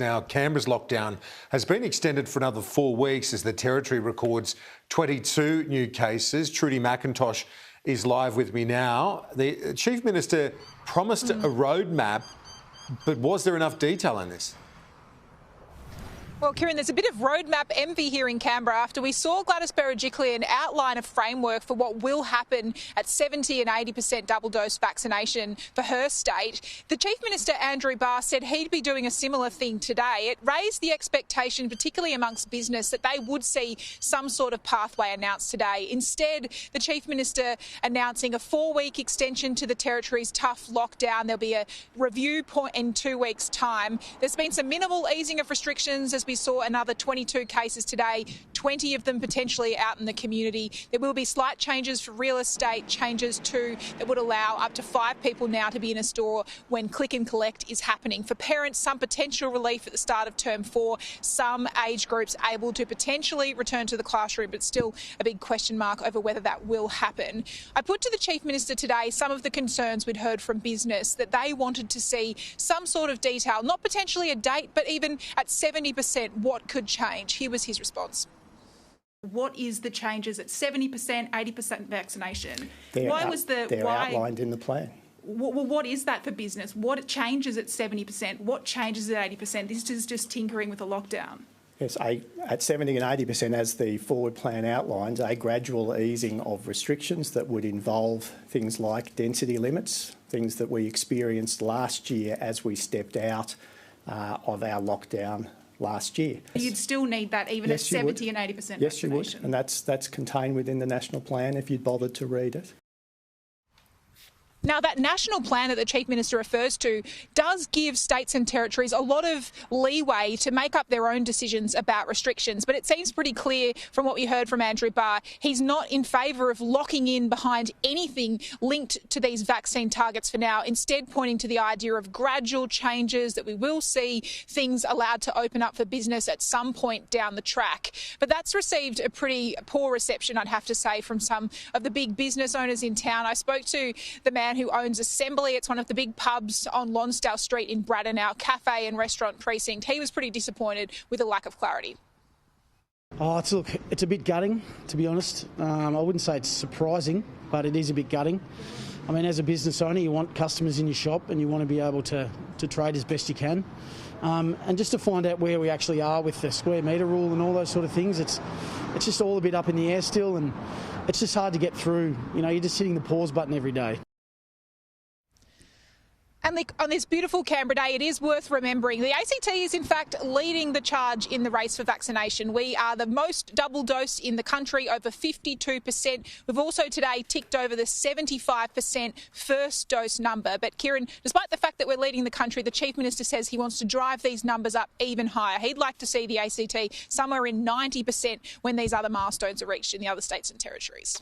Now, Canberra's lockdown has been extended for another 4 weeks as the Territory records 22 new cases. Trudy McIntosh is live with me now. The Chief Minister promised a roadmap, but was there enough detail in this? Well, Kieran, there's a bit of roadmap envy here in Canberra after we saw Gladys Berejiklian outline a framework for what will happen at 70 and 80% double-dose vaccination for her state. The Chief Minister Andrew Barr said he'd be doing a similar thing today. It raised the expectation, particularly amongst business, that they would see some sort of pathway announced today. Instead, the Chief Minister announcing a 4-week extension to the Territory's tough lockdown. There'll be a review point in 2 weeks' time. There's been some minimal easing of restrictions as we saw another 22 cases today, 20 of them potentially out in the community. There will be slight changes for real estate, changes too that would allow up to 5 people now to be in a store when click and collect is happening. For parents, some potential relief at the start of term 4, some age groups able to potentially return to the classroom, but still a big question mark over whether that will happen. I put to the Chief Minister today some of the concerns we'd heard from business, that they wanted to see some sort of detail, not potentially a date, but even at 70%, what could change. Here was his response. What is the changes at 70%, 80% vaccination? They're outlined in the plan. Well, what is that for business? What changes at 70%? What changes at 80%? This is just tinkering with a lockdown. Yes, at 70 and 80%, as the forward plan outlines, a gradual easing of restrictions that would involve things like density limits, things that we experienced last year as we stepped out of our lockdown last year. You'd still need that even at 70 and 80% vaccination. Yes, you would, and that's contained within the national plan if you'd bothered to read it. Now, that national plan that the Chief Minister refers to does give states and territories a lot of leeway to make up their own decisions about restrictions. But it seems pretty clear from what we heard from Andrew Barr, he's not in favour of locking in behind anything linked to these vaccine targets for now, instead pointing to the idea of gradual changes, that we will see things allowed to open up for business at some point down the track. But that's received a pretty poor reception, I'd have to say, from some of the big business owners in town. I spoke to the man who owns Assembly. It's one of the big pubs on Lonsdale Street in Braddon, our cafe and restaurant precinct. He was pretty disappointed with the lack of clarity. Oh, it's a bit gutting, to be honest. I wouldn't say it's surprising, but it is a bit gutting. I mean, as a business owner, you want customers in your shop and you want to be able to trade as best you can. And just to find out where we actually are with the square metre rule and all those sort of things, it's just all a bit up in the air still, and it's just hard to get through. You know, you're just hitting the pause button every day. And on this beautiful Canberra day, it is worth remembering the ACT is in fact leading the charge in the race for vaccination. We are the most double dosed in the country, over 52%. We've also today ticked over the 75% first dose number. But Kieran, despite the fact that we're leading the country, the Chief Minister says he wants to drive these numbers up even higher. He'd like to see the ACT somewhere in 90% when these other milestones are reached in the other states and territories.